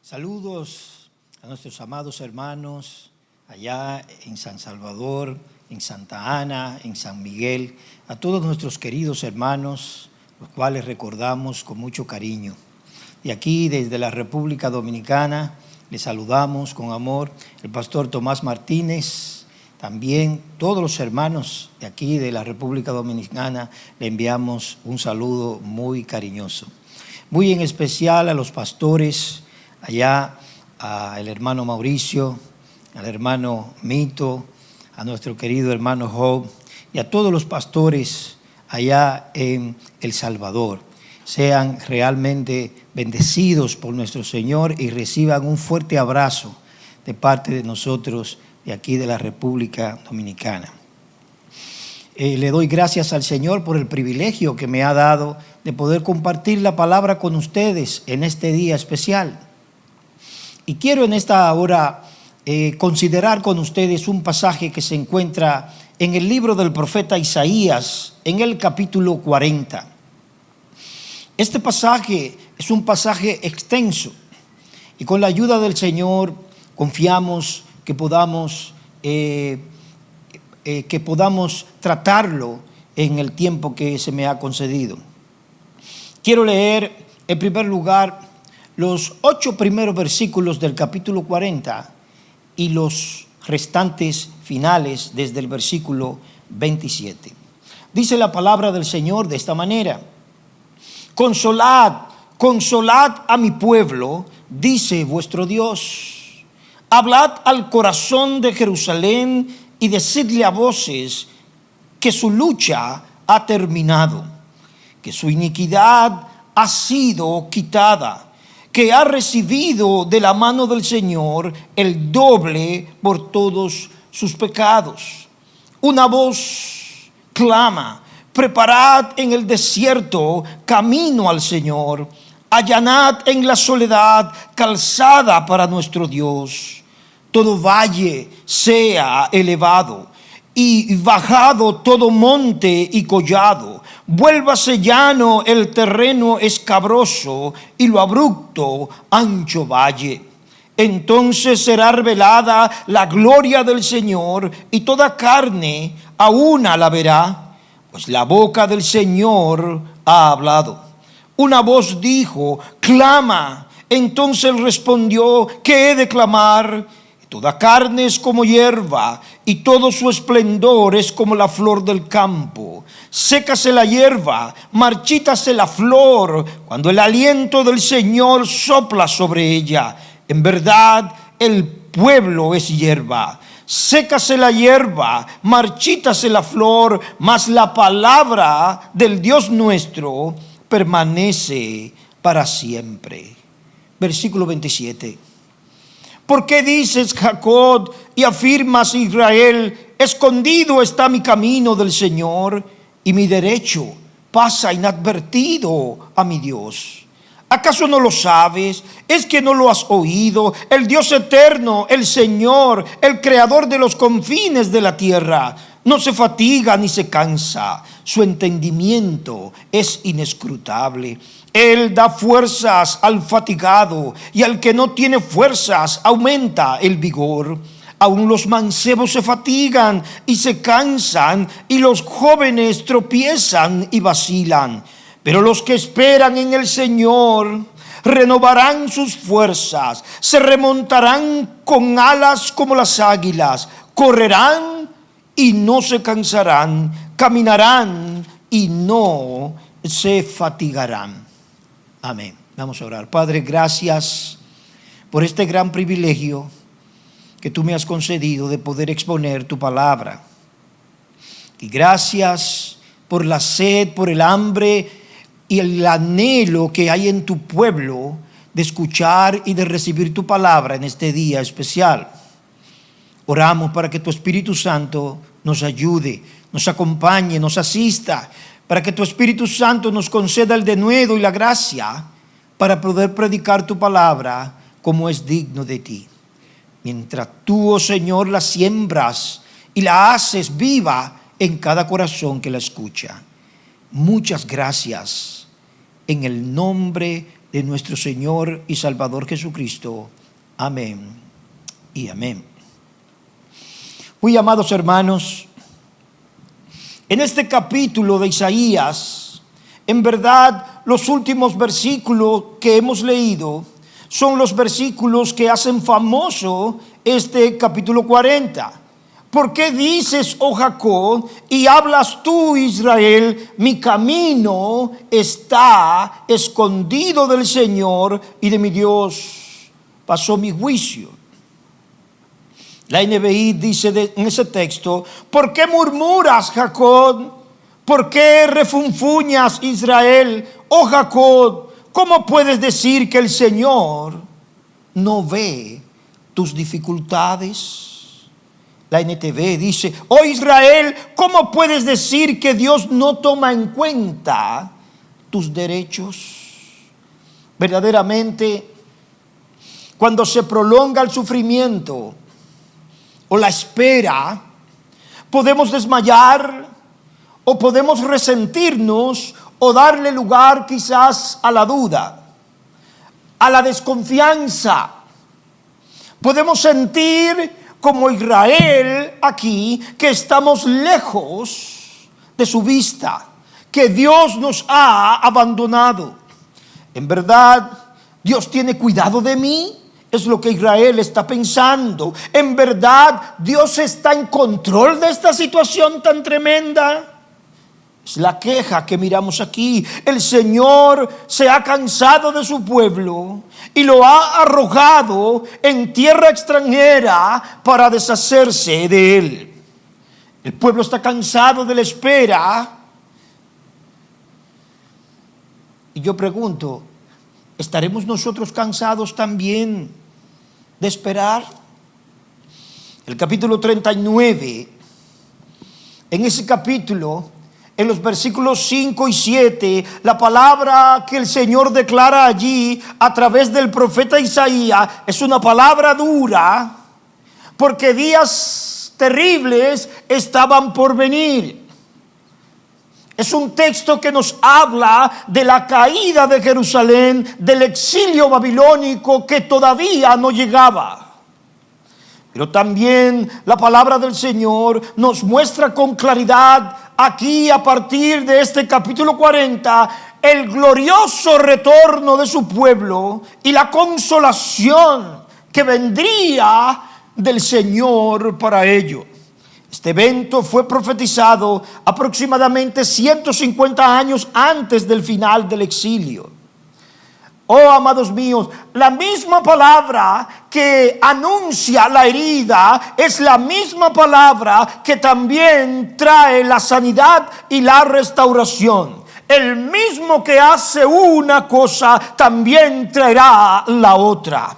Saludos a nuestros amados hermanos allá en San Salvador, en Santa Ana, en San Miguel, a todos nuestros queridos hermanos, los cuales recordamos con mucho cariño. Y aquí desde la República Dominicana les saludamos con amor el pastor Tomás Martínez, también todos los hermanos de aquí de la República Dominicana le enviamos un saludo muy cariñoso. Muy en especial a los pastores allá, al hermano Mauricio, al hermano Mito, a nuestro querido hermano Job y a todos los pastores allá en El Salvador. Sean realmente bendecidos por nuestro Señor y reciban un fuerte abrazo de parte de nosotros de aquí de la República Dominicana. Le doy gracias al Señor por el privilegio que me ha dado de poder compartir la palabra con ustedes en este día especial. Y quiero en esta hora considerar con ustedes un pasaje que se encuentra en el libro del profeta Isaías, en el capítulo 40. Este pasaje es un pasaje extenso y con la ayuda del Señor confiamos que podamos tratarlo en el tiempo que se me ha concedido. Quiero leer en primer lugar los 8 primeros versículos del capítulo 40 y los restantes finales desde el versículo 27. Dice la palabra del Señor de esta manera: Consolad, consolad a mi pueblo, dice vuestro Dios. Hablad al corazón de Jerusalén y decidle a voces que su lucha ha terminado, que su iniquidad ha sido quitada, que ha recibido de la mano del Señor el doble por todos sus pecados. Una voz clama: preparad en el desierto camino al Señor, allanad en la soledad calzada para nuestro Dios. Todo valle sea elevado y bajado todo monte y collado. Vuélvase llano el terreno escabroso y lo abrupto ancho valle. Entonces será revelada la gloria del Señor y toda carne a una la verá, pues la boca del Señor ha hablado. Una voz dijo: clama. Entonces él respondió: ¿qué he de clamar? Toda carne es como hierba, y todo su esplendor es como la flor del campo. Sécase la hierba, marchítase la flor, cuando el aliento del Señor sopla sobre ella. En verdad, el pueblo es hierba. Sécase la hierba, marchítase la flor, mas la palabra del Dios nuestro permanece para siempre. Versículo 27. ¿Por qué dices, Jacob, y afirmas, Israel, escondido está mi camino del Señor, y mi derecho pasa inadvertido a mi Dios? ¿Acaso no lo sabes? ¿Es que no lo has oído? El Dios eterno, el Señor, el creador de los confines de la tierra, no se fatiga ni se cansa. Su entendimiento es inescrutable. Él da fuerzas al fatigado, y al que no tiene fuerzas aumenta el vigor. Aún los mancebos se fatigan y se cansan, y los jóvenes tropiezan y vacilan. Pero los que esperan en el Señor renovarán sus fuerzas, se remontarán con alas como las águilas, correrán y no se cansarán, caminarán y no se fatigarán. Amén. Vamos a orar. Padre, gracias por este gran privilegio que tú me has concedido de poder exponer tu palabra. Y gracias por la sed, por el hambre y el anhelo que hay en tu pueblo de escuchar y de recibir tu palabra en este día especial. Oramos para que tu Espíritu Santo nos ayude, nos acompañe, nos asista, para que tu Espíritu Santo nos conceda el denuedo y la gracia para poder predicar tu palabra como es digno de ti. Mientras tú, oh Señor, la siembras y la haces viva en cada corazón que la escucha. Muchas gracias en el nombre de nuestro Señor y Salvador Jesucristo. Amén y amén. Muy amados hermanos, en este capítulo de Isaías, en verdad los últimos versículos que hemos leído son los versículos que hacen famoso este capítulo 40. ¿Por qué dices, oh Jacob, y hablas tú, Israel, mi camino está escondido del Señor y de mi Dios pasó mi juicio? La NBI dice en ese texto, ¿por qué murmuras, Jacob? ¿Por qué refunfuñas, Israel? Oh Jacob, ¿cómo puedes decir que el Señor no ve tus dificultades? La NTV dice, oh Israel, ¿cómo puedes decir que Dios no toma en cuenta tus derechos? Verdaderamente, cuando se prolonga el sufrimiento o la espera, podemos desmayar o podemos resentirnos o darle lugar quizás a la duda, a la desconfianza. Podemos sentir como Israel aquí, que estamos lejos de su vista, que Dios nos ha abandonado. En verdad, Dios tiene cuidado de mí, es lo que Israel está pensando. En verdad, Dios está en control de esta situación tan tremenda. Es la queja que miramos aquí. El Señor se ha cansado de su pueblo y lo ha arrojado en tierra extranjera para deshacerse de él. El pueblo está cansado de la espera. Y yo pregunto, ¿estaremos nosotros cansados también de esperar? El capítulo 39, en ese capítulo, en los versículos 5 y 7, la palabra que el Señor declara allí a través del profeta Isaías es una palabra dura, porque días terribles estaban por venir. Es un texto que nos habla de la caída de Jerusalén, del exilio babilónico que todavía no llegaba. Pero también la palabra del Señor nos muestra con claridad aquí, a partir de este capítulo 40, el glorioso retorno de su pueblo y la consolación que vendría del Señor para ello. Este evento fue profetizado aproximadamente 150 años antes del final del exilio. Oh, amados míos, la misma palabra que anuncia la herida es la misma palabra que también trae la sanidad y la restauración. El mismo que hace una cosa también traerá la otra.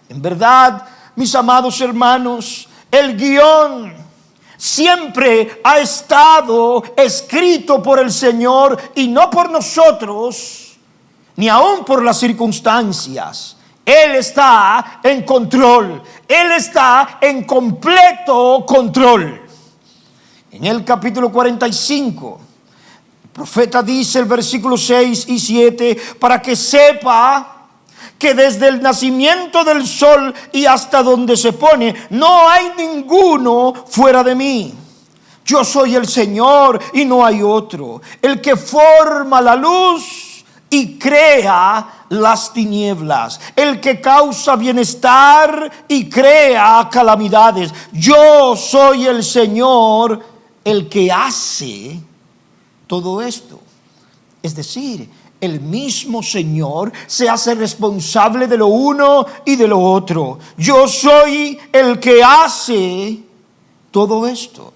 En verdad, mis amados hermanos, el guión siempre ha estado escrito por el Señor y no por nosotros, ni aún por las circunstancias. Él está en control. Él está en completo control. En el capítulo 45, el profeta dice, el versículo 6 y 7, para que sepa que desde el nacimiento del sol y hasta donde se pone, no hay ninguno fuera de mí. Yo soy el Señor y no hay otro, el que forma la luz y crea las tinieblas, el que causa bienestar y crea calamidades. Yo soy el Señor, el que hace todo esto. Es decir, el mismo Señor se hace responsable de lo uno y de lo otro. Yo soy el que hace todo esto.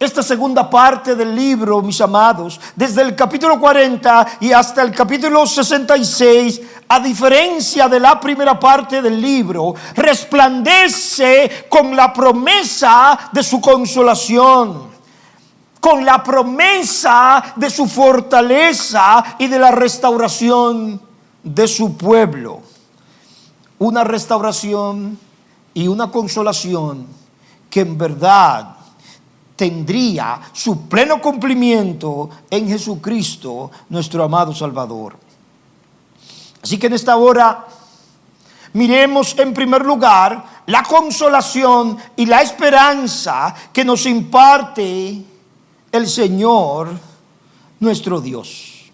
Esta segunda parte del libro, mis amados, desde el capítulo 40 y hasta el capítulo 66, a diferencia de la primera parte del libro, resplandece con la promesa de su consolación, con la promesa de su fortaleza y de la restauración de su pueblo. Una restauración y una consolación que en verdad tendría su pleno cumplimiento en Jesucristo, nuestro amado Salvador. Así que en esta hora miremos en primer lugar la consolación y la esperanza que nos imparte el Señor nuestro Dios.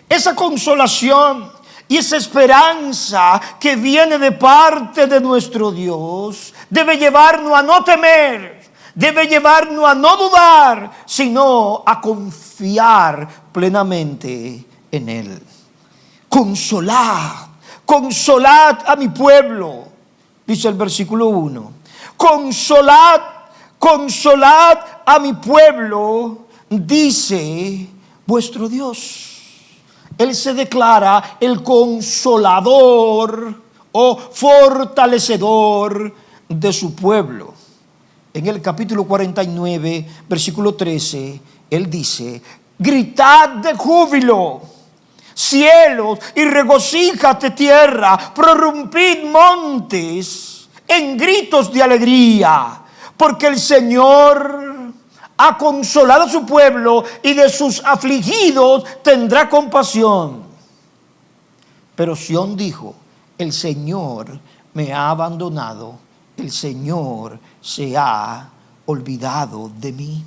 Esa consolación y esa esperanza que viene de parte de nuestro Dios debe llevarnos a no temer, debe llevarnos a no dudar, sino a confiar plenamente en Él. Consolad, consolad a mi pueblo, dice el versículo 1. Consolad, consolad a mi pueblo, dice vuestro Dios. Él se declara el consolador o fortalecedor de su pueblo. En el capítulo 49, versículo 13, Él dice: gritad de júbilo, cielos, y regocíjate tierra, prorrumpid montes en gritos de alegría, porque el Señor ha consolado a su pueblo y de sus afligidos tendrá compasión. Pero Sión dijo: el Señor me ha abandonado, el Señor se ha olvidado de mí.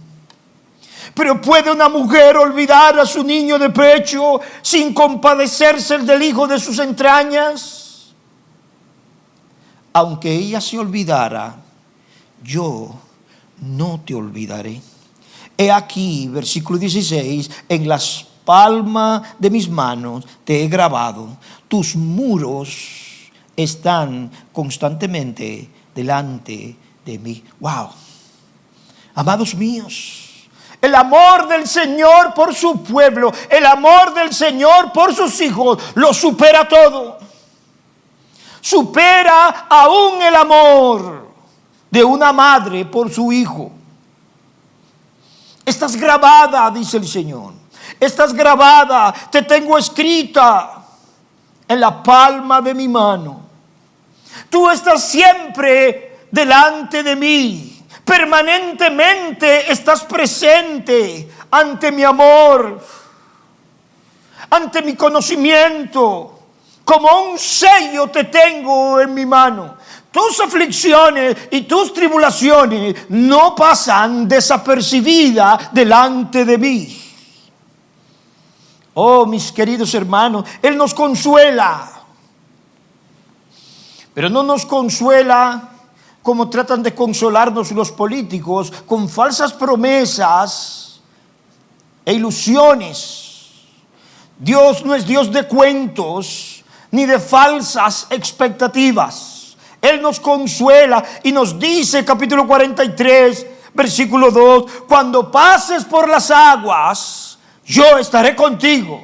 Pero ¿puede una mujer olvidar a su niño de pecho sin compadecerse del hijo de sus entrañas? Aunque ella se olvidara, yo no te olvidaré. He aquí, versículo 16, en las palmas de mis manos te he grabado, tus muros están constantemente delante de mí. Wow, amados míos, el amor del Señor por su pueblo, el amor del Señor por sus hijos, lo supera todo. Supera aún el amor de una madre por su hijo. Estás grabada, dice el Señor. Estás grabada, te tengo escrita en la palma de mi mano. Tú estás siempre delante de mí. Permanentemente estás presente ante mi amor, ante mi conocimiento. Como un sello te tengo en mi mano. Tus aflicciones y tus tribulaciones no pasan desapercibidas delante de mí. Oh, mis queridos hermanos, Él nos consuela. Pero no nos consuela como tratan de consolarnos los políticos, con falsas promesas e ilusiones. Dios no es Dios de cuentos ni de falsas expectativas. Él nos consuela y nos dice, capítulo 43, versículo 2, cuando pases por las aguas, yo estaré contigo.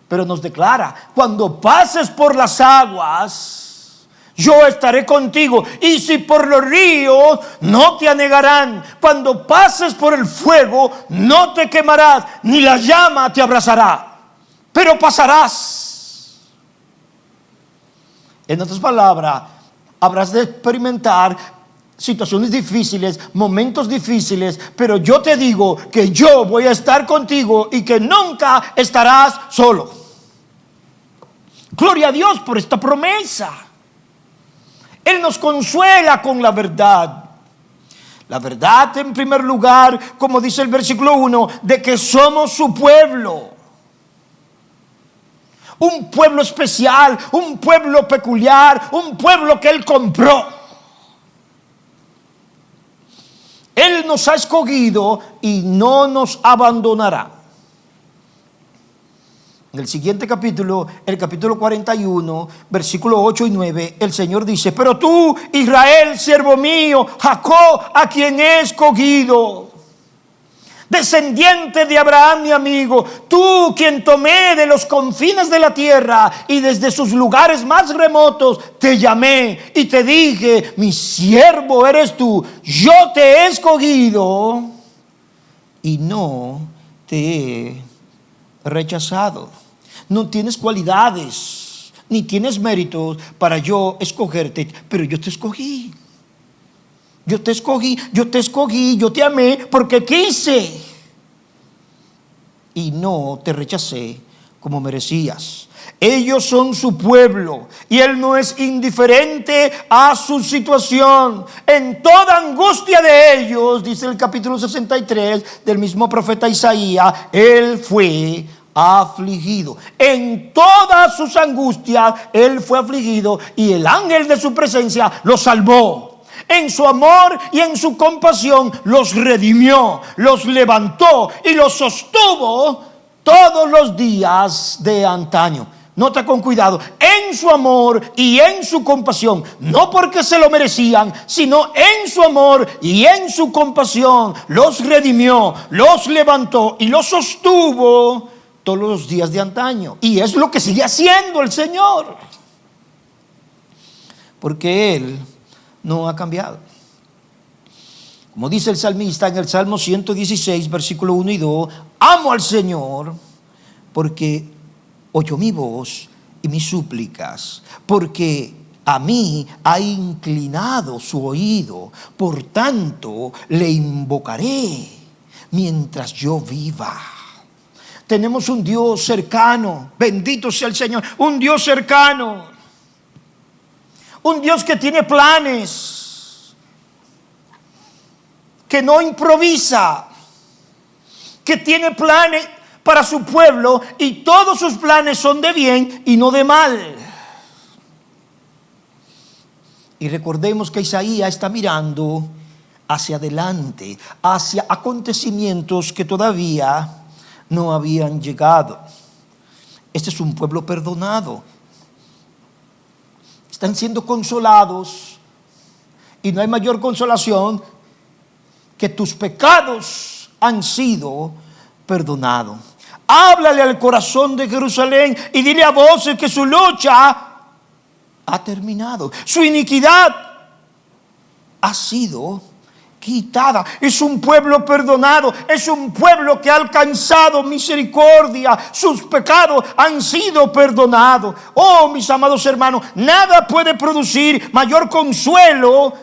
Pero nos declara, cuando pases por las aguas, yo estaré contigo. Y si por los ríos, no te anegarán. Cuando pases por el fuego, no te quemarás, ni la llama te abrazará. Pero pasarás. En otras palabras, habrás de experimentar situaciones difíciles, momentos difíciles, pero yo te digo que yo voy a estar contigo y que nunca estarás solo. Gloria a Dios por esta promesa. Él nos consuela con la verdad. La verdad, en primer lugar, como dice el versículo 1, de que somos su pueblo. Un pueblo especial, un pueblo peculiar, un pueblo que Él compró. Él nos ha escogido y no nos abandonará. En el siguiente capítulo, el capítulo 41, versículos 8 y 9, el Señor dice: pero tú, Israel, siervo mío, Jacob, a quien he escogido, descendiente de Abraham mi amigo, tú quien tomé de los confines de la tierra y desde sus lugares más remotos te llamé y te dije, mi siervo eres tú, yo te he escogido y no te he rechazado. No tienes cualidades ni tienes méritos para yo escogerte, pero yo te escogí. Yo te escogí, yo te amé porque quise. Y no te rechacé como merecías. Ellos son su pueblo y Él no es indiferente a su situación. En toda angustia de ellos, dice el capítulo 63 del mismo profeta Isaías, Él fue afligido. En todas sus angustias Él fue afligido y el ángel de su presencia lo salvó. En su amor y en su compasión los redimió, los levantó y los sostuvo todos los días de antaño. Nota con cuidado, en su amor y en su compasión, no porque se lo merecían, sino en su amor y en su compasión, los redimió, los levantó y los sostuvo todos los días de antaño. Y es lo que sigue haciendo el Señor, porque Él no ha cambiado. Como dice el salmista en el Salmo 116, versículo 1 y 2, amo al Señor porque oyó mi voz y mis súplicas, porque a mí ha inclinado su oído, por tanto le invocaré mientras yo viva. Tenemos un Dios cercano, bendito sea el Señor, un Dios cercano, un Dios que tiene planes, que no improvisa, que tiene planes para su pueblo y todos sus planes son de bien y no de mal. Y recordemos que Isaías está mirando hacia adelante, hacia acontecimientos que todavía no habían llegado. Este es un pueblo perdonado. Están siendo consolados y no hay mayor consolación que tus pecados han sido perdonados. Háblale al corazón de Jerusalén y dile a voces que su lucha ha terminado. Su iniquidad ha sido quitada. Es un pueblo perdonado. Es un pueblo que ha alcanzado misericordia. Sus pecados han sido perdonados. Oh, mis amados hermanos, nada puede producir mayor consuelo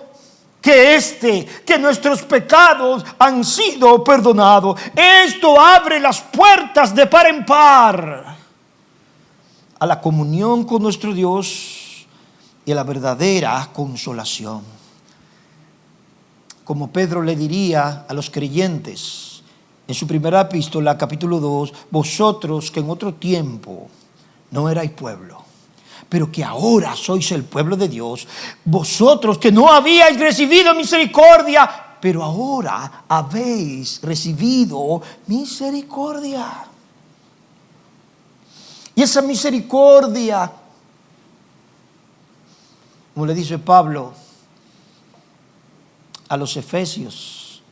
que nuestros pecados han sido perdonados. Esto abre las puertas de par en par a la comunión con nuestro Dios y a la verdadera consolación. Como Pedro le diría a los creyentes en su primera epístola, capítulo 2, vosotros que en otro tiempo no erais pueblo, pero que ahora sois el pueblo de Dios, vosotros que no habíais recibido misericordia, pero ahora habéis recibido misericordia. Y esa misericordia, como le dice Pablo a los Efesios,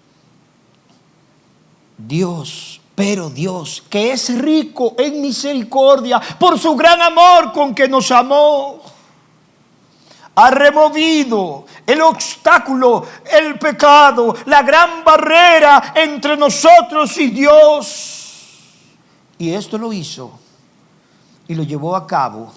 Pero Dios, que es rico en misericordia, por su gran amor con que nos amó, ha removido el obstáculo, el pecado, la gran barrera entre nosotros y Dios. Y esto lo hizo y lo llevó a cabo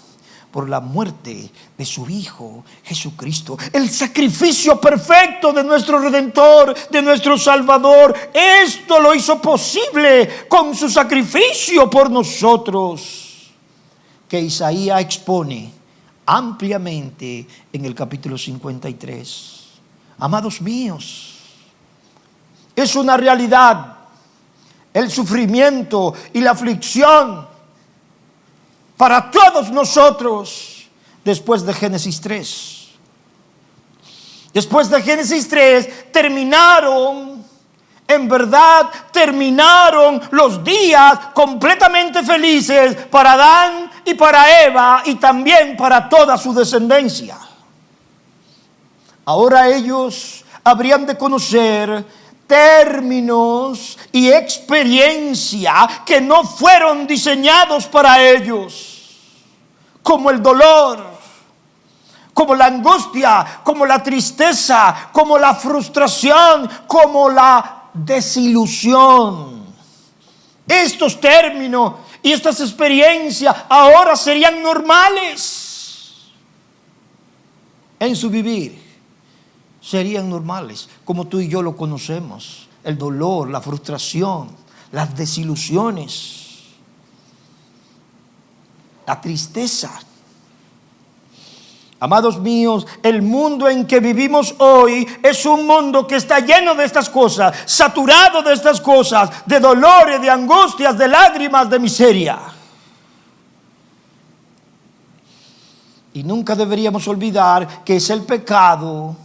por la muerte de su Hijo Jesucristo, el sacrificio perfecto de nuestro Redentor, de nuestro Salvador. Esto lo hizo posible con su sacrificio por nosotros, que Isaías expone ampliamente en el capítulo 53. Amados míos, es una realidad el sufrimiento y la aflicción para todos nosotros después de Génesis 3. Después de Génesis 3 terminaron los días completamente felices para Adán y para Eva y también para toda su descendencia. Ahora ellos habrían de conocer términos y experiencia que no fueron diseñados para ellos, como el dolor, como la angustia, como la tristeza, como la frustración, como la desilusión. Estos términos y estas experiencias ahora serían normales en su vivir. Serían normales, como tú y yo lo conocemos. El dolor, la frustración, las desilusiones. la tristeza. Amados míos, el mundo en que vivimos hoy es un mundo que está lleno de estas cosas, saturado de estas cosas, de dolores, de angustias, de lágrimas, de miseria. Y nunca deberíamos olvidar que es el pecado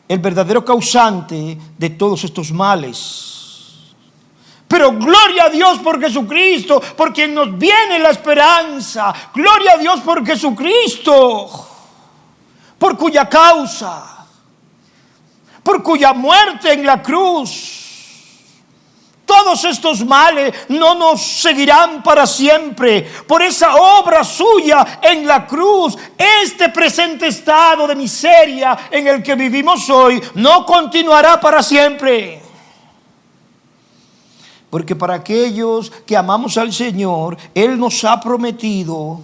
el verdadero causante de todos estos males. Pero gloria a Dios por Jesucristo, por quien nos viene la esperanza. Gloria a Dios por Jesucristo, por cuya causa, por cuya muerte en la cruz, todos estos males no nos seguirán para siempre. Por esa obra suya en la cruz, este presente estado de miseria en el que vivimos hoy no continuará para siempre. Porque para aquellos que amamos al Señor, Él nos ha prometido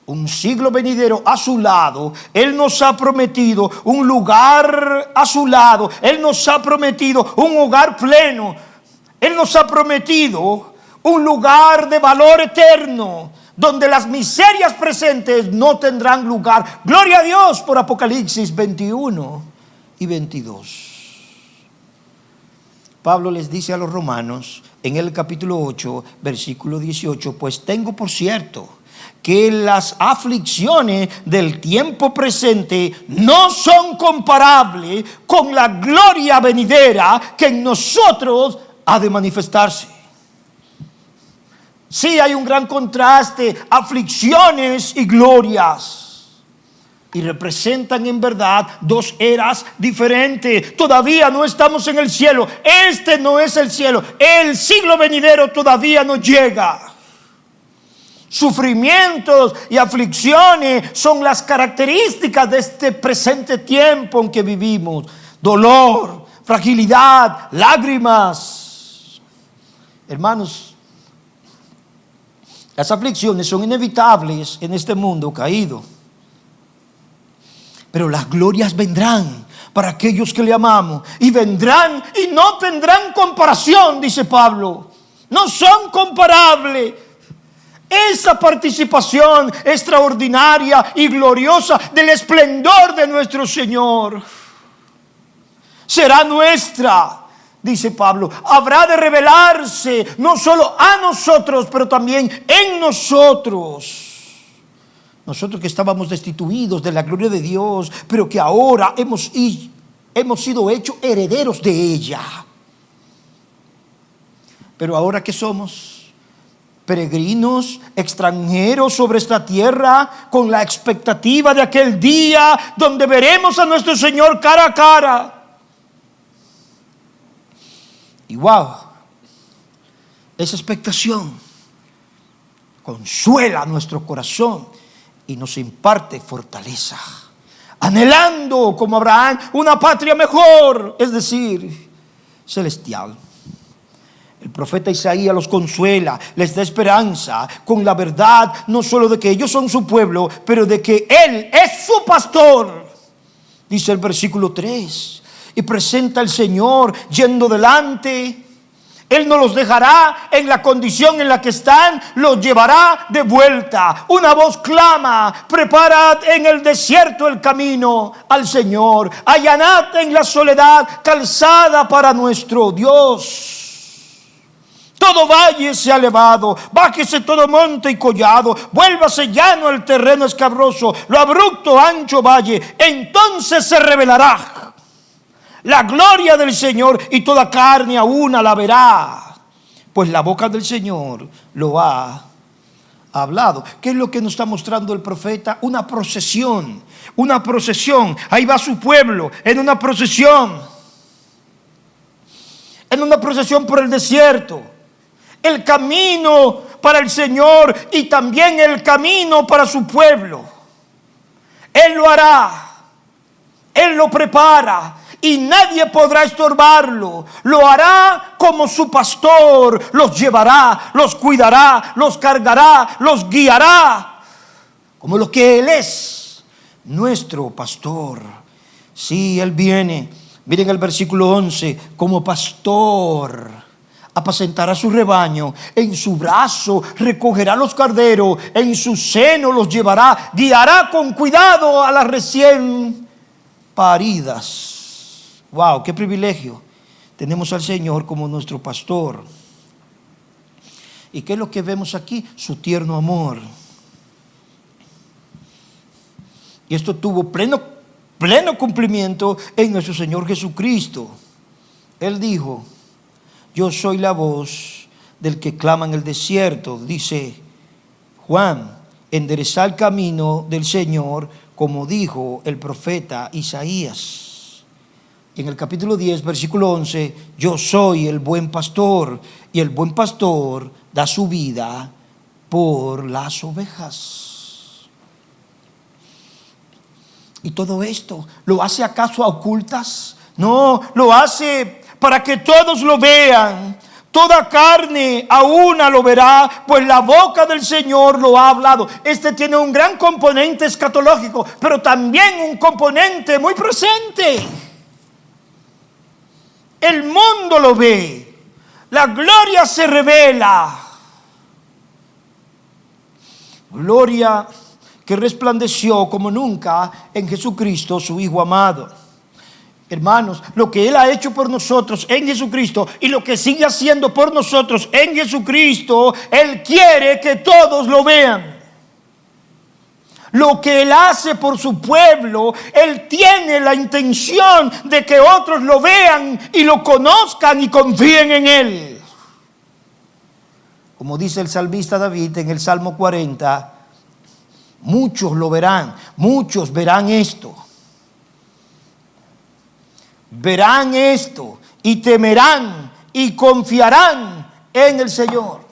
un siglo venidero a su lado. Él nos ha prometido un lugar a su lado. Él nos ha prometido un hogar pleno. Él nos ha prometido un lugar de valor eterno, donde las miserias presentes no tendrán lugar. Gloria a Dios por Apocalipsis 21 y 22. Pablo les dice a los romanos en el capítulo 8, versículo 18, pues tengo por cierto que las aflicciones del tiempo presente no son comparables con la gloria venidera que en nosotros ha de manifestarse. Sí, hay un gran contraste, aflicciones y glorias. Y representan en verdad dos eras diferentes. Todavía no estamos en el cielo. Este no es el cielo. El siglo venidero todavía no llega. Sufrimientos y aflicciones son las características de este presente tiempo en que vivimos. Dolor, fragilidad, lágrimas. Hermanos, las aflicciones son inevitables en este mundo caído. Pero las glorias vendrán para aquellos que le amamos. Y vendrán y no tendrán comparación, dice Pablo. No son comparables. Esa participación extraordinaria y gloriosa del esplendor de nuestro Señor será nuestra, dice Pablo. Habrá de revelarse no solo a nosotros, pero también en nosotros. Nosotros que estábamos destituidos de la gloria de Dios, pero que ahora hemos sido hechos herederos de ella. Pero ahora que somos peregrinos, extranjeros sobre esta tierra, con la expectativa de aquel día donde veremos a nuestro Señor cara a cara. Y wow, esa expectación consuela nuestro corazón y nos imparte fortaleza, anhelando como Abraham una patria mejor, es decir, celestial. El profeta Isaías los consuela, les da esperanza con la verdad, no solo de que ellos son su pueblo, pero de que Él es su pastor. Dice el versículo 3, y presenta al Señor yendo delante. Él no los dejará en la condición en la que están, los llevará de vuelta. Una voz clama: preparad en el desierto el camino al Señor, allanad en la soledad calzada para nuestro Dios. Todo valle se ha elevado, bájese todo monte y collado, vuélvase llano el terreno escabroso, lo abrupto ancho valle, entonces se revelará la gloria del Señor y toda carne a una la verá, pues la boca del Señor lo ha hablado. ¿Qué es lo que nos está mostrando el profeta? Una procesión, una procesión. Ahí va su pueblo en una procesión por el desierto. El camino para el Señor y también el camino para su pueblo. Él lo hará, Él lo prepara y nadie podrá estorbarlo. Lo hará como su pastor, los llevará, los cuidará, los cargará, los guiará, como lo que Él es, nuestro pastor. Sí, Él viene, miren el versículo 11, como pastor apacentará su rebaño, en su brazo recogerá los corderos, en su seno los llevará, guiará con cuidado a las recién paridas. Wow, qué privilegio. Tenemos al Señor como nuestro pastor. ¿Y qué es lo que vemos aquí? Su tierno amor. Y esto tuvo pleno cumplimiento en nuestro Señor Jesucristo. Él dijo: yo soy la voz del que clama en el desierto, dice Juan, enderezad el camino del Señor, como dijo el profeta Isaías. Y en el capítulo 10, versículo 11, yo soy el buen pastor, y el buen pastor da su vida por las ovejas. ¿Y todo esto lo hace acaso a ocultas? No, lo hace para que todos lo vean. Toda carne a una lo verá, pues la boca del Señor lo ha hablado. Este tiene un gran componente escatológico, pero también un componente muy presente. El mundo lo ve, la gloria se revela. Gloria que resplandeció como nunca en Jesucristo, su Hijo amado. Hermanos, lo que Él ha hecho por nosotros en Jesucristo y lo que sigue haciendo por nosotros en Jesucristo, Él quiere que todos lo vean. Lo que Él hace por su pueblo, Él tiene la intención de que otros lo vean y lo conozcan y confíen en Él. Como dice el salmista David en el Salmo 40, muchos lo verán, muchos verán esto. Verán esto y temerán y confiarán en el Señor.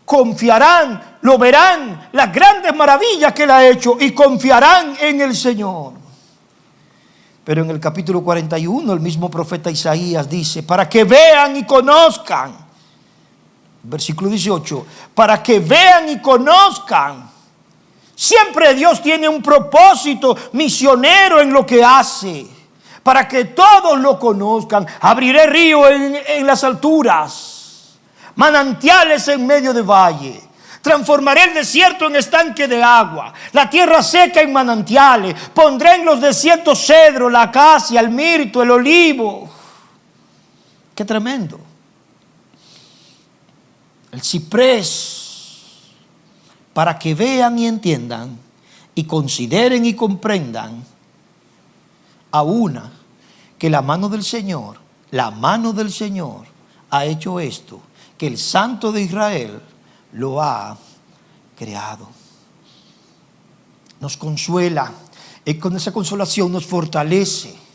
Confiarán, lo verán, las grandes maravillas que Él ha hecho y confiarán en el Señor. Pero en el capítulo 41 el mismo profeta Isaías dice: para que vean y conozcan, versículo 18, para que vean y conozcan. Siempre Dios tiene un propósito misionero en lo que hace, para que todos lo conozcan. Abriré río en las alturas, manantiales en medio de valle. Transformaré el desierto en estanque de agua, la tierra seca en manantiales. Pondré en los desiertos cedro, la acacia, el mirto, el olivo. Qué tremendo. El ciprés. Para que vean y entiendan y consideren y comprendan a una que la mano del Señor ha hecho esto, que el Santo de Israel lo ha creado. Nos consuela y con esa consolación nos fortalece.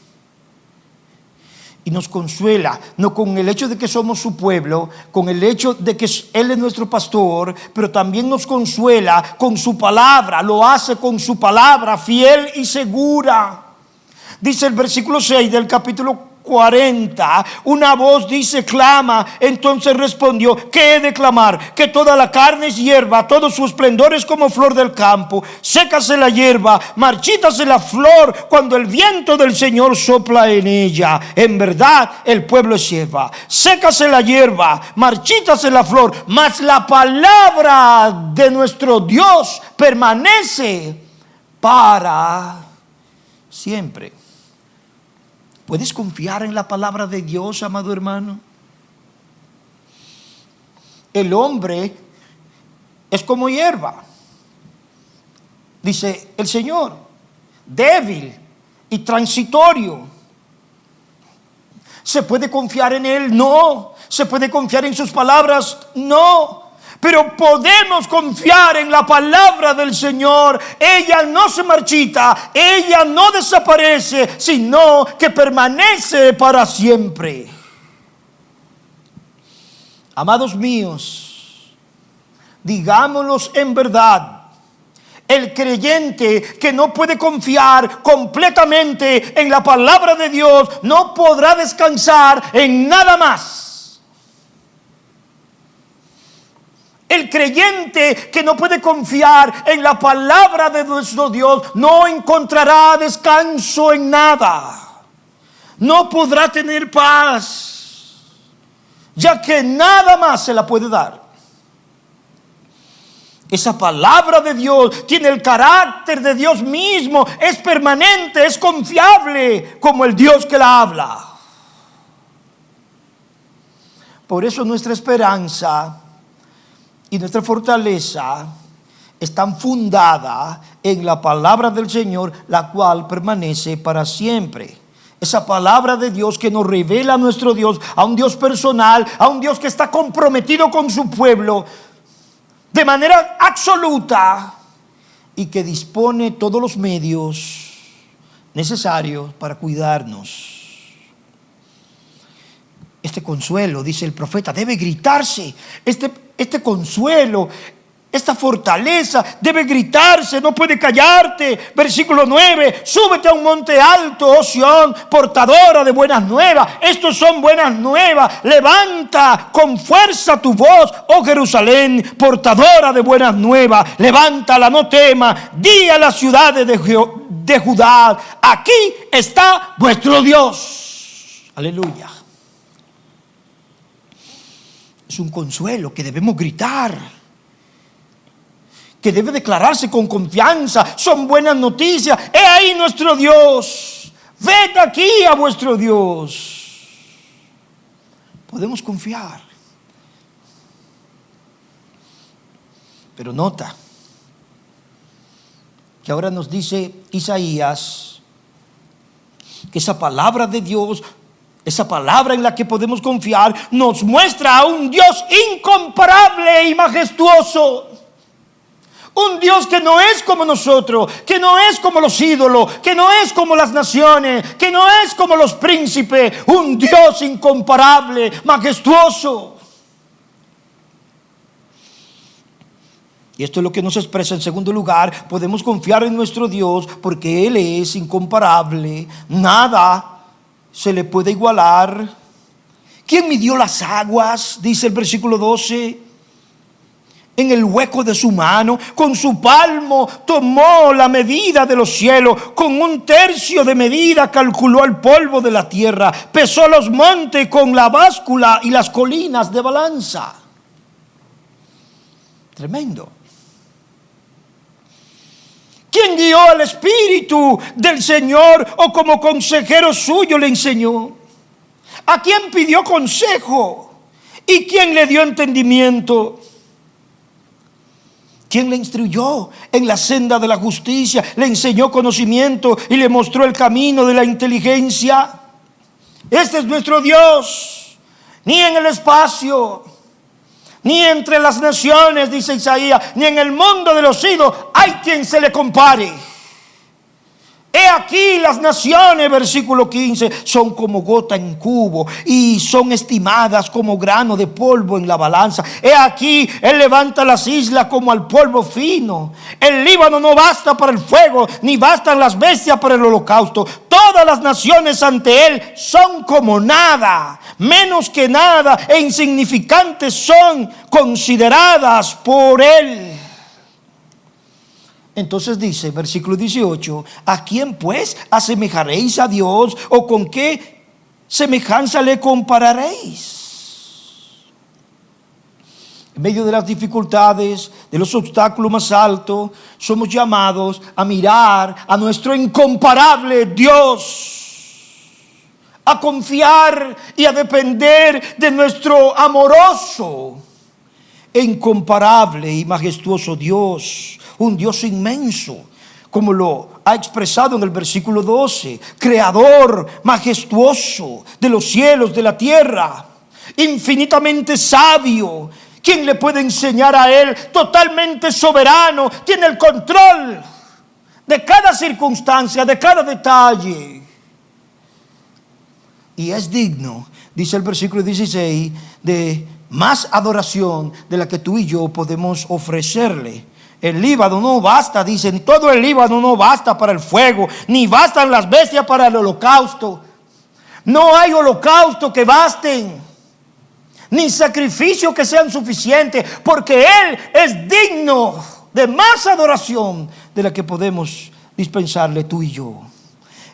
Y nos consuela, no con el hecho de que somos su pueblo, con el hecho de que Él es nuestro pastor, pero también nos consuela con su palabra, lo hace con su palabra fiel y segura. Dice el versículo 6 del capítulo 40, una voz dice: clama. Entonces respondió: ¿qué he de clamar? Que toda la carne es hierba, todo su esplendor es como flor del campo. Sécase la hierba, marchítase la flor, cuando el viento del Señor sopla en ella. En verdad el pueblo es hierba. Sécase la hierba, marchítase la flor, mas la palabra de nuestro Dios permanece para siempre. ¿Puedes confiar en la palabra de Dios, amado hermano? El hombre es como hierba, dice el Señor, débil y transitorio. ¿Se puede confiar en Él? No. ¿Se puede confiar en sus palabras? No. Pero podemos confiar en la palabra del Señor. Ella no se marchita, ella no desaparece, sino que permanece para siempre. Amados míos, digámoslos en verdad. El creyente que no puede confiar completamente en la palabra de Dios no podrá descansar en nada más. El creyente que no puede confiar en la palabra de nuestro Dios no encontrará descanso en nada. No podrá tener paz. ya que nada más se la puede dar. Esa palabra de Dios tiene el carácter de Dios mismo, es permanente, es confiable como el Dios que la habla. Por eso nuestra esperanza y nuestra fortaleza están fundadas en la palabra del Señor, la cual permanece para siempre. Esa palabra de Dios que nos revela a nuestro Dios, a un Dios personal, a un Dios que está comprometido con su pueblo de manera absoluta y que dispone todos los medios necesarios para cuidarnos. Este consuelo, dice el profeta, debe gritarse. Este consuelo, esta fortaleza debe gritarse, no puede callarte. Versículo 9, súbete a un monte alto, oh Sión, portadora de buenas nuevas. Estos son buenas nuevas. Levanta con fuerza tu voz, oh Jerusalén, portadora de buenas nuevas. Levántala, no temas. Di a las ciudades de Judá, aquí está vuestro Dios. Aleluya. Es un consuelo que debemos gritar, que debe declararse con confianza. Son buenas noticias. He ahí nuestro Dios. Ved aquí a vuestro Dios. Podemos confiar. Pero nota que ahora nos dice Isaías que esa palabra de Dios, esa palabra en la que podemos confiar, nos muestra a un Dios incomparable y majestuoso. Un Dios que no es como nosotros, que no es como los ídolos, que no es como las naciones, que no es como los príncipes. Un Dios incomparable, majestuoso. Y esto es lo que nos expresa en segundo lugar. Podemos confiar en nuestro Dios porque Él es incomparable. Nada se le puede igualar. ¿Quién midió las aguas? Dice el versículo 12. En el hueco de su mano, con su palmo tomó la medida de los cielos, con un tercio de medida calculó el polvo de la tierra, pesó los montes con la báscula y las colinas de balanza. Tremendo. ¿Quién guió al Espíritu del Señor o como consejero suyo le enseñó? ¿A quién pidió consejo? ¿Y quién le dio entendimiento? ¿Quién le instruyó en la senda de la justicia? Le enseñó conocimiento y le mostró el camino de la inteligencia. Este es nuestro Dios. Ni en el espacio, ni entre las naciones, dice Isaías, ni en el mundo de los ídolos hay quien se le compare. He aquí las naciones, versículo 15, son como gota en cubo y son estimadas como grano de polvo en la balanza. He aquí, Él levanta las islas como al polvo fino. El Líbano no basta para el fuego, ni bastan las bestias para el holocausto. Todas las naciones ante Él son como nada, menos que nada, e insignificantes son consideradas por Él. Entonces dice, versículo 18, ¿a quién pues asemejaréis a Dios? ¿O con qué semejanza le compararéis? En medio de las dificultades, de los obstáculos más altos, somos llamados a mirar a nuestro incomparable Dios, a confiar y a depender de nuestro amoroso e incomparable y majestuoso Dios. Un Dios inmenso, como lo ha expresado en el versículo 12, creador, majestuoso de los cielos, de la tierra, infinitamente sabio. ¿Quién le puede enseñar a Él? Totalmente soberano, tiene el control de cada circunstancia, de cada detalle. Y es digno, dice el versículo 16, de más adoración de la que tú y yo podemos ofrecerle. El Líbano no basta, dicen, todo el Líbano no basta para el fuego, ni bastan las bestias para el holocausto. No hay holocausto que basten, ni sacrificio que sean suficientes, porque Él es digno de más adoración de la que podemos dispensarle tú y yo.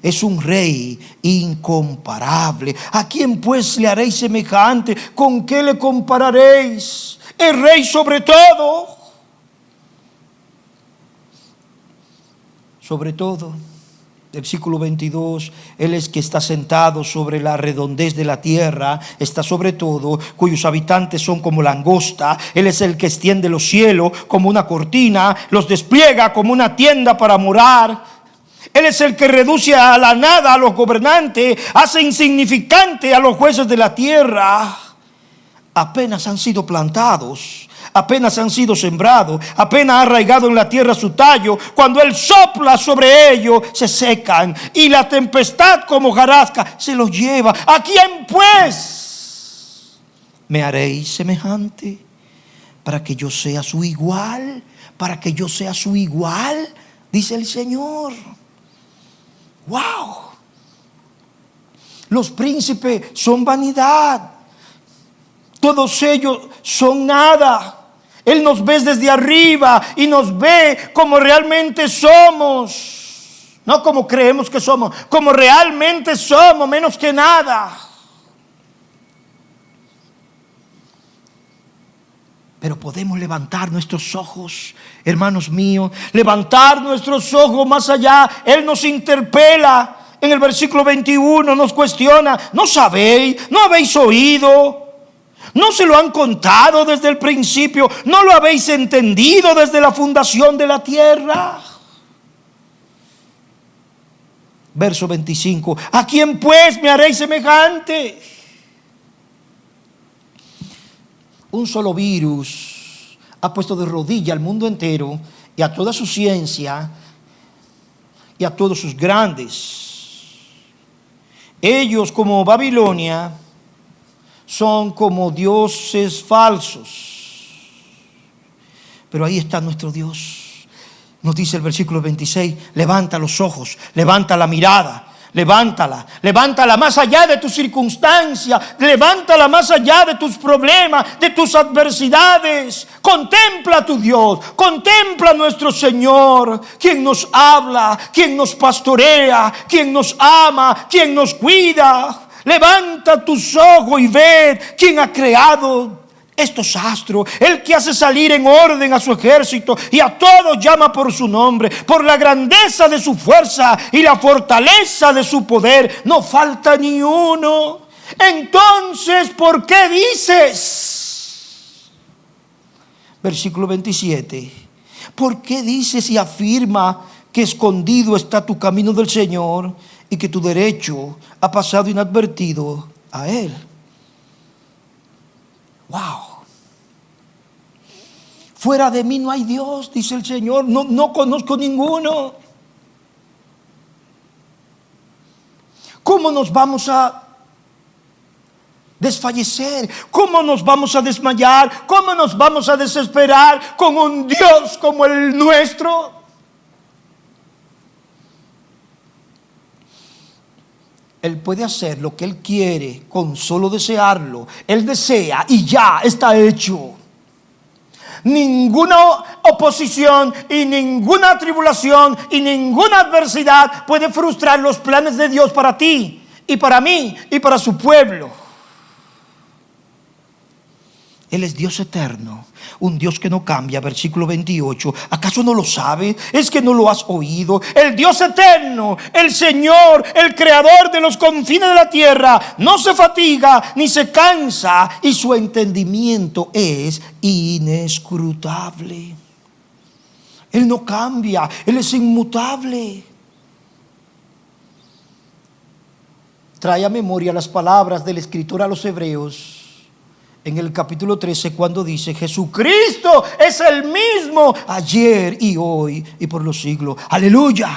es un rey incomparable. ¿A quién pues le haréis semejante? ¿Con qué le compararéis? El rey sobre todo. Sobre todo. Versículo 22, Él es que está sentado sobre la redondez de la tierra, está sobre todo, cuyos habitantes son como langosta. Él es el que extiende los cielos como una cortina, los despliega como una tienda para morar. Él es el que reduce a la nada a los gobernantes, hace insignificante a los jueces de la tierra. Apenas han sido plantados, apenas han sido sembrados, apenas ha arraigado en la tierra su tallo, cuando Él sopla sobre ellos, se secan, y la tempestad como hojarasca se los lleva. ¿A quién pues me haréis semejante? Para que yo sea su igual, para que yo sea su igual, dice el Señor. ¡Wow! Los príncipes son vanidad. Todos ellos son nada. Él nos ve desde arriba y nos ve como realmente somos. No como creemos que somos, como realmente somos, menos que nada. Pero podemos levantar nuestros ojos, hermanos míos, levantar nuestros ojos más allá. Él nos interpela. En el versículo 21 nos cuestiona: ¿no sabéis? ¿No habéis oído? ¿No se lo han contado desde el principio? ¿No lo habéis entendido desde la fundación de la tierra? Verso 25. ¿A quién pues me haréis semejante? Un solo virus ha puesto de rodilla al mundo entero y a toda su ciencia y a todos sus grandes. Ellos, como Babilonia, son como dioses falsos. Pero ahí está nuestro Dios. Nos dice el versículo 26, levanta los ojos, levanta la mirada, levántala más allá de tus circunstancias, levántala más allá de tus problemas, de tus adversidades. Contempla a tu Dios, contempla a nuestro Señor, quien nos habla, quien nos pastorea, quien nos ama, quien nos cuida. Levanta tus ojos y ve quién ha creado estos astros, el que hace salir en orden a su ejército y a todos llama por su nombre. Por la grandeza de su fuerza y la fortaleza de su poder, no falta ni uno. Entonces, ¿por qué dices? Versículo 27. ¿Por qué dices y afirma que escondido está tu camino del Señor y que tu derecho ha pasado inadvertido a Él? Wow. Fuera de mí no hay Dios, dice el Señor. No conozco ninguno. ¿Cómo nos vamos a desfallecer? ¿Cómo nos vamos a desmayar? ¿Cómo nos vamos a desesperar con un Dios como el nuestro? Él puede hacer lo que Él quiere con solo desearlo. Él desea y ya está hecho. Ninguna oposición y ninguna tribulación y ninguna adversidad puede frustrar los planes de Dios para ti y para mí y para su pueblo. Él es Dios eterno, un Dios que no cambia. Versículo 28. ¿Acaso no lo sabes? ¿Es que no lo has oído? El Dios eterno, el Señor, el creador de los confines de la tierra, no se fatiga ni se cansa, y su entendimiento es inescrutable. Él no cambia, Él es inmutable. Trae a memoria las palabras del escritor a los Hebreos en el capítulo 13, cuando dice: Jesucristo es el mismo ayer y hoy y por los siglos. Aleluya.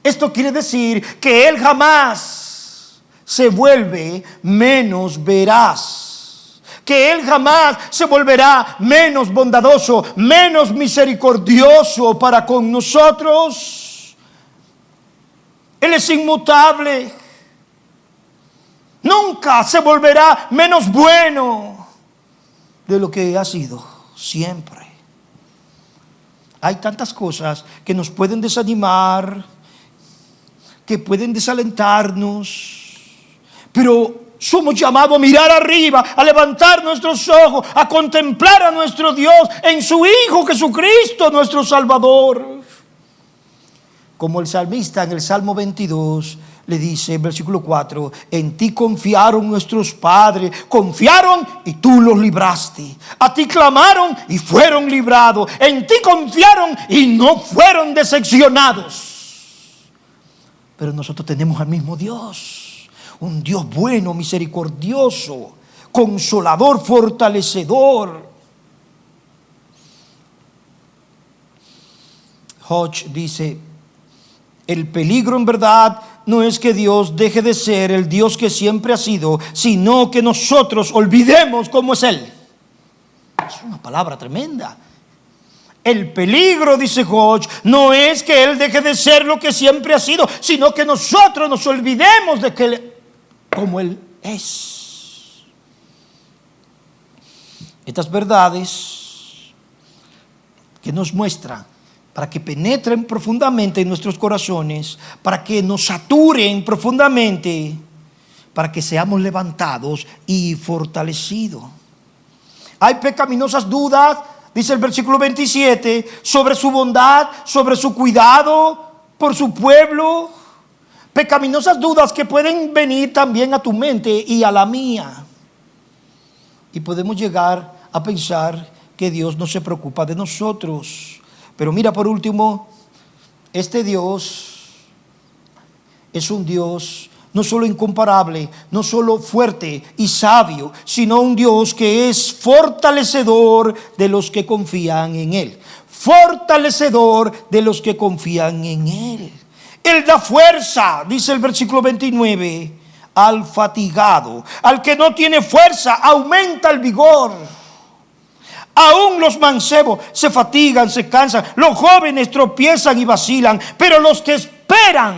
Esto quiere decir que Él jamás se vuelve menos veraz, que Él jamás se volverá menos bondadoso, menos misericordioso para con nosotros. Él es inmutable. Nunca se volverá menos bueno de lo que ha sido siempre. Hay tantas cosas que nos pueden desanimar que pueden desalentarnos, pero somos llamados a mirar arriba, a levantar nuestros ojos, a contemplar a nuestro Dios en su Hijo Jesucristo, nuestro Salvador. Como el salmista en el Salmo 22 le dice, versículo 4, en ti confiaron nuestros padres, confiaron y tú los libraste. A ti clamaron y fueron librados. En ti confiaron y no fueron decepcionados. Pero nosotros tenemos al mismo Dios, un Dios bueno, misericordioso, consolador, fortalecedor. Hodge dice, el peligro en verdad no es que Dios deje de ser el Dios que siempre ha sido, sino que nosotros olvidemos cómo es Él. Es una palabra tremenda. El peligro, dice Hodge, no es que Él deje de ser lo que siempre ha sido, sino que nosotros nos olvidemos de que Él, como Él es. Estas verdades que nos muestran, para que penetren profundamente en nuestros corazones, para que nos saturen profundamente, para que seamos levantados y fortalecidos. Hay pecaminosas dudas, dice el versículo 27, sobre su bondad, sobre su cuidado por su pueblo. Pecaminosas dudas que pueden venir también a tu mente y a la mía. Y podemos llegar a pensar que Dios no se preocupa de nosotros. Pero mira, por último, este Dios es un Dios no solo incomparable, no solo fuerte y sabio, sino un Dios que es fortalecedor de los que confían en Él. Fortalecedor de los que confían en Él. Él da fuerza, dice el versículo 29, al fatigado. Al que no tiene fuerza, aumenta el vigor. Aún los mancebos se fatigan, se cansan. Los jóvenes tropiezan y vacilan. Pero los que esperan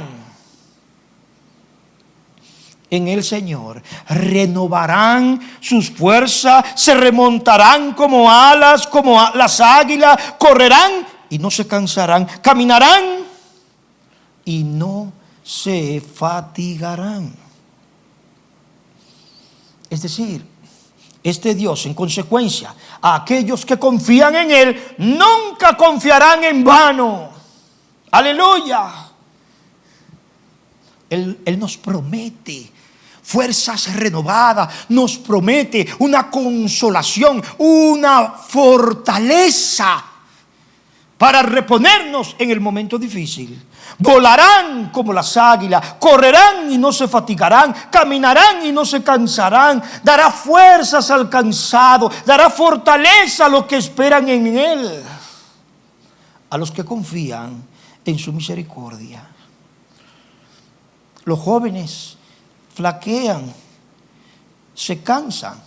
en el Señor renovarán sus fuerzas, se remontarán como alas, como las águilas. Correrán y no se cansarán. Caminarán y no se fatigarán. Es decir, este Dios, en consecuencia, a aquellos que confían en Él, nunca confiarán en vano. Aleluya. Él nos promete fuerzas renovadas, nos promete una consolación, una fortaleza para reponernos en el momento difícil. Volarán como las águilas, correrán y no se fatigarán, caminarán y no se cansarán. Dará fuerzas al cansado, dará fortaleza a los que esperan en Él, a los que confían en su misericordia. Los jóvenes flaquean, se cansan.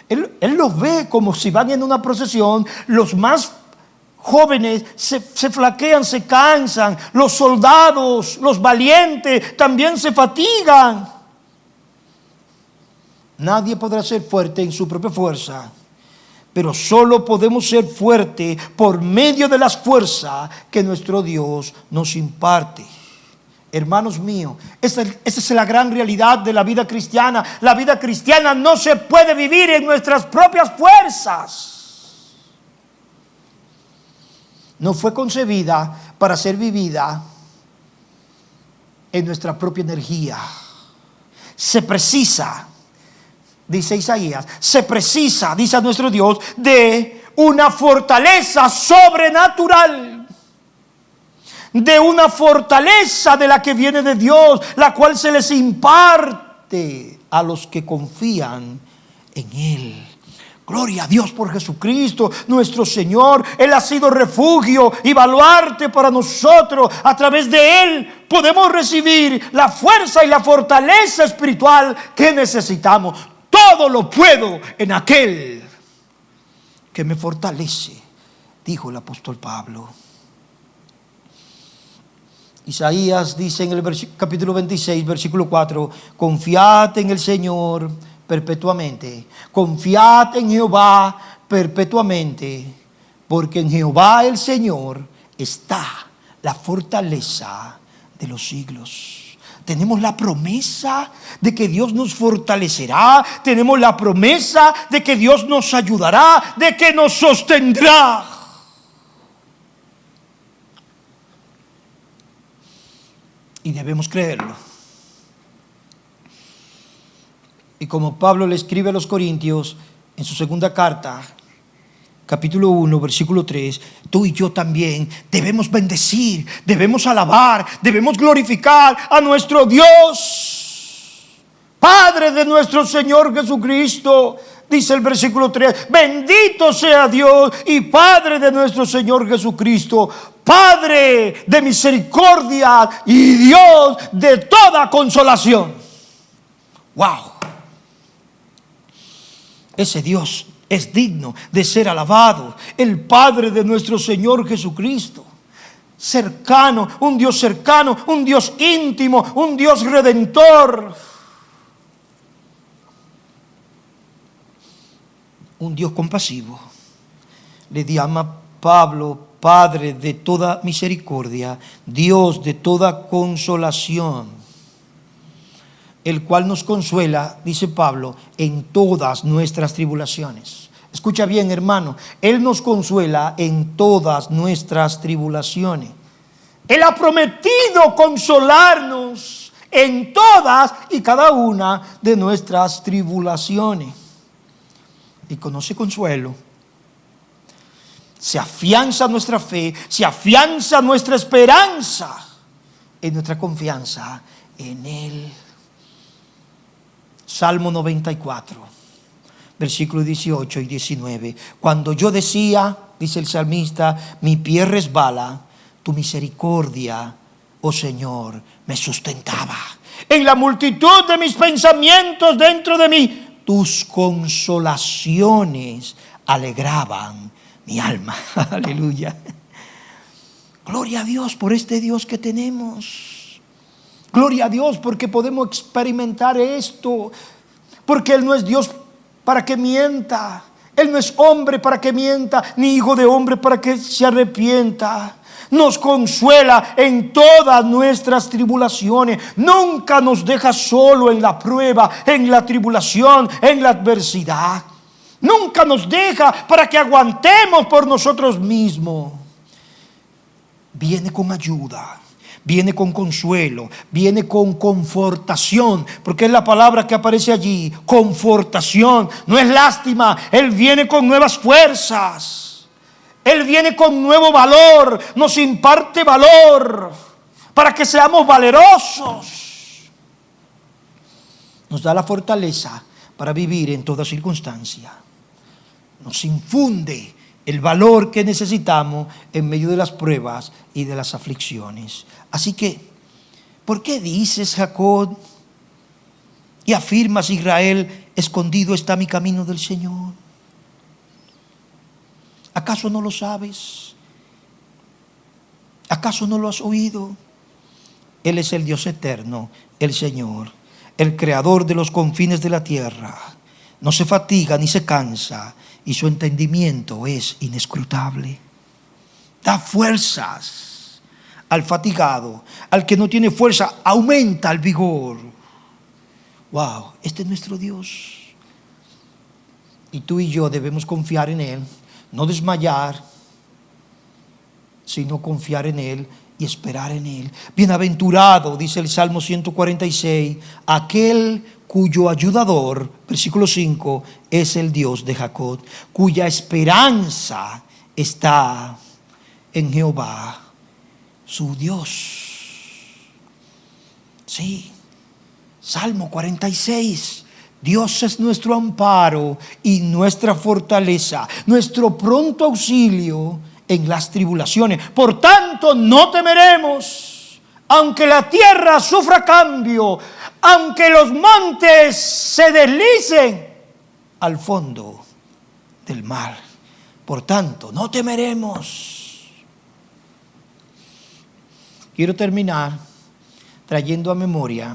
Él los ve como si van en una procesión. Los más jóvenes se flaquean, se cansan. Los soldados, los valientes también se fatigan. Nadie podrá ser fuerte en su propia fuerza, pero solo podemos ser fuertes por medio de las fuerzas que nuestro Dios nos imparte. Hermanos míos, esa es la gran realidad de la vida cristiana. La vida cristiana no se puede vivir en nuestras propias fuerzas. No fue concebida para ser vivida en nuestra propia energía. Se precisa, dice Isaías, se precisa, dice a nuestro Dios, de una fortaleza sobrenatural. De una fortaleza de la que viene de Dios, la cual se les imparte a los que confían en Él. Gloria a Dios por Jesucristo, nuestro Señor. Él ha sido refugio y baluarte para nosotros. A través de Él podemos recibir la fuerza y la fortaleza espiritual que necesitamos. Todo lo puedo en aquel que me fortalece, dijo el apóstol Pablo. Isaías dice en el capítulo 26, versículo 4, confiad en el Señor perpetuamente, confiad en Jehová perpetuamente, porque en Jehová el Señor está la fortaleza de los siglos. tenemos la promesa de que Dios nos fortalecerá, tenemos la promesa de que Dios nos ayudará, de que nos sostendrá. Y debemos creerlo. Y como Pablo le escribe a los Corintios en su segunda carta, capítulo 1, versículo 3, tú y yo también debemos bendecir, debemos alabar, debemos glorificar a nuestro Dios, Padre de nuestro Señor Jesucristo. Dice el versículo 3, bendito sea Dios y Padre de nuestro Señor Jesucristo, Padre de misericordia y Dios de toda consolación. ¡Wow! Ese Dios es digno de ser alabado, el Padre de nuestro Señor Jesucristo. Cercano, un Dios íntimo, un Dios redentor. Un Dios compasivo. Le llama Pablo Padre de toda misericordia, Dios de toda consolación, el cual nos consuela, dice Pablo, en todas nuestras tribulaciones. Escucha bien, hermano, Él nos consuela en todas nuestras tribulaciones. Él ha prometido consolarnos en todas y cada una de nuestras tribulaciones. Y con ese consuelo se afianza nuestra fe, se afianza nuestra esperanza en nuestra confianza en Él. Salmo 94, versículos 18 y 19. Cuando yo decía, dice el salmista, mi pie resbala, tu misericordia, oh Señor, me sustentaba. En la multitud de mis pensamientos dentro de mí, tus consolaciones alegraban mi alma. Aleluya. Gloria a Dios por este Dios que tenemos. Gloria a Dios porque podemos experimentar esto. Porque Él no es Dios para que mienta. Él no es hombre para que mienta, ni hijo de hombre para que se arrepienta. Nos consuela en todas nuestras tribulaciones. Nunca nos deja solo en la prueba, en la tribulación, en la adversidad. Nunca nos deja para que aguantemos por nosotros mismos. Viene con ayuda, viene con consuelo, viene con confortación, porque es la palabra que aparece allí, confortación. No es lástima, Él viene con nuevas fuerzas. Él viene con nuevo valor, nos imparte valor para que seamos valerosos. Nos da la fortaleza para vivir en toda circunstancia. Nos infunde el valor que necesitamos en medio de las pruebas y de las aflicciones. Así que, ¿por qué dices, Jacob, y afirmas, Israel, escondido está mi camino del Señor? ¿Acaso no lo sabes? ¿Acaso no lo has oído? Él es el Dios eterno, el Señor, el creador de los confines de la tierra. No se fatiga ni se cansa, y su entendimiento es inescrutable. Da fuerzas al fatigado, al que no tiene fuerza, aumenta el vigor. Wow, este es nuestro Dios. Y tú y yo debemos confiar en Él. No desmayar, sino confiar en Él y esperar en Él. Bienaventurado, dice el Salmo 146, aquel cuyo ayudador, versículo 5, es el Dios de Jacob, cuya esperanza está en Jehová, su Dios. Sí, Salmo 46. Dios es nuestro amparo y nuestra fortaleza, nuestro pronto auxilio en las tribulaciones. Por tanto, no temeremos, aunque la tierra sufra cambio, aunque los montes se deslicen al fondo del mar. Por tanto, no temeremos. Quiero terminar trayendo a memoria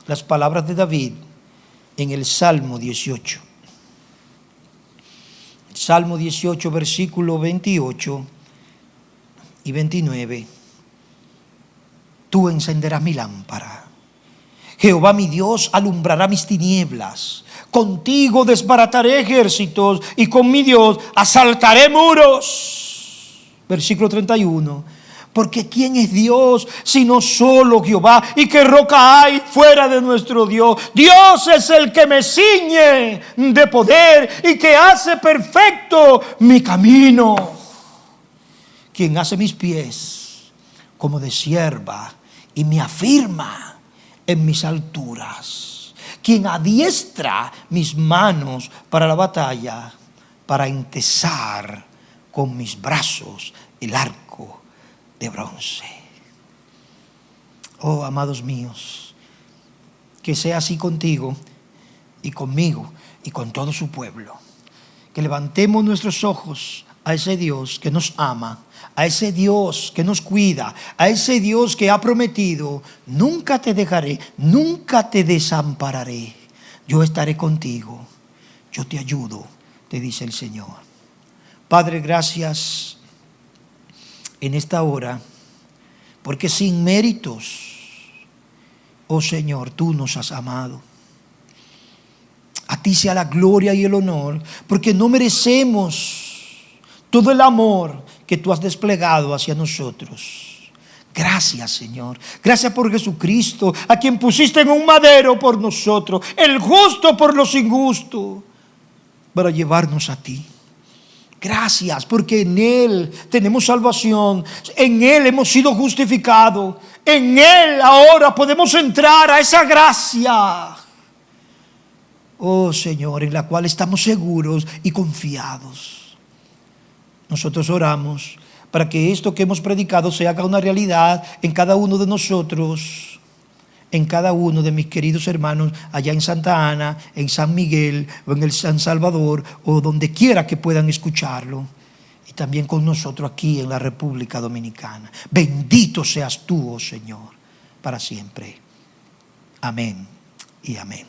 las palabras de David en el Salmo 18. Salmo 18, versículo 28 y 29. Tú encenderás mi lámpara. Jehová mi Dios alumbrará mis tinieblas. Contigo desbarataré ejércitos y con mi Dios asaltaré muros. Versículo 31. Porque ¿quién es Dios sino solo Jehová? ¿Y qué roca hay fuera de nuestro Dios? Dios es el que me ciñe de poder y que hace perfecto mi camino. Quien hace mis pies como de sierva y me afirma en mis alturas. Quien adiestra mis manos para la batalla, para entesar con mis brazos el arco de bronce. Oh, amados míos, que sea así contigo y conmigo y con todo su pueblo. Que levantemos nuestros ojos a ese Dios que nos ama, a ese Dios que nos cuida, a ese Dios que ha prometido: nunca te dejaré, nunca te desampararé. Yo estaré contigo, yo te ayudo, te dice el Señor. Padre, gracias en esta hora, porque sin méritos, oh Señor, tú nos has amado. A ti sea la gloria y el honor, porque no merecemos todo el amor que tú has desplegado hacia nosotros. Gracias, Señor. Gracias por Jesucristo, a quien pusiste en un madero por nosotros, el justo por los injustos, para llevarnos a ti. Gracias, porque en Él tenemos salvación, en Él hemos sido justificados, en Él ahora podemos entrar a esa gracia, oh Señor, en la cual estamos seguros y confiados. Nosotros oramos para que esto que hemos predicado se haga una realidad en cada uno de nosotros, en cada uno de mis queridos hermanos allá en Santa Ana, en San Miguel o en el San Salvador, o donde quiera que puedan escucharlo, y también con nosotros aquí en la República Dominicana. Bendito seas tú, oh Señor, para siempre. Amén y amén.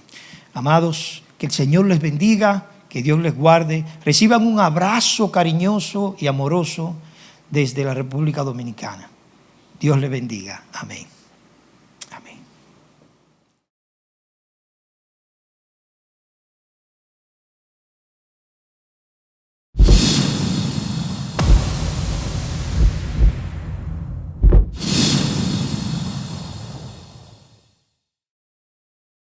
Amados, que el Señor les bendiga, que Dios les guarde. Reciban un abrazo cariñoso y amoroso desde la República Dominicana. Dios les bendiga. Amén.